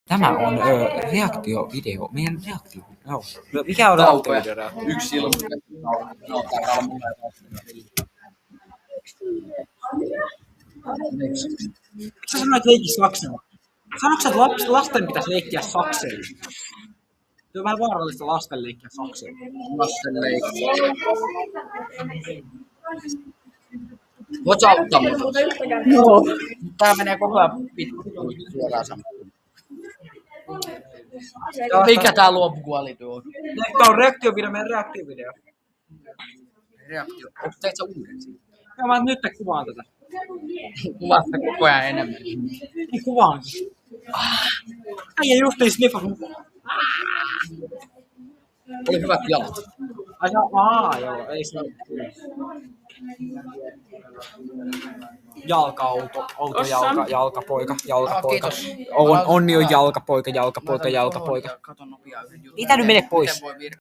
Tämä on reaktiovideo. Meidän reaktio. No. Mikä on reaktiovideo? Yksi ilma. No, täällä on Miksi sä sanoit leikki saksella? Sanoitko sä, että lasten pitäisi leikkiä saksella? Se on vähän vaarallista lasten leikkiä saksella. Lasten leikki. Voit sä auttaa muuta? Joo. Tää menee koko ajan pitkin suoraan samaan. Mikä tää loppukuolityö on? Tää on reaktiovideo, meidän reaktiovideo. Reaktio. Teet sä uuden siitä? Joo, mä nyt kuvaan tätä. Kuvaat koko ajan enemmän. Niin kuvaan. Äijä justiin sniffas. Oli hyvät jalat. Joo, ei se ole. Jalka-auto, jalkapoika. Onni on jalkapoika. Kato nopeaa yhden jutun. Mitä nyt mene pois?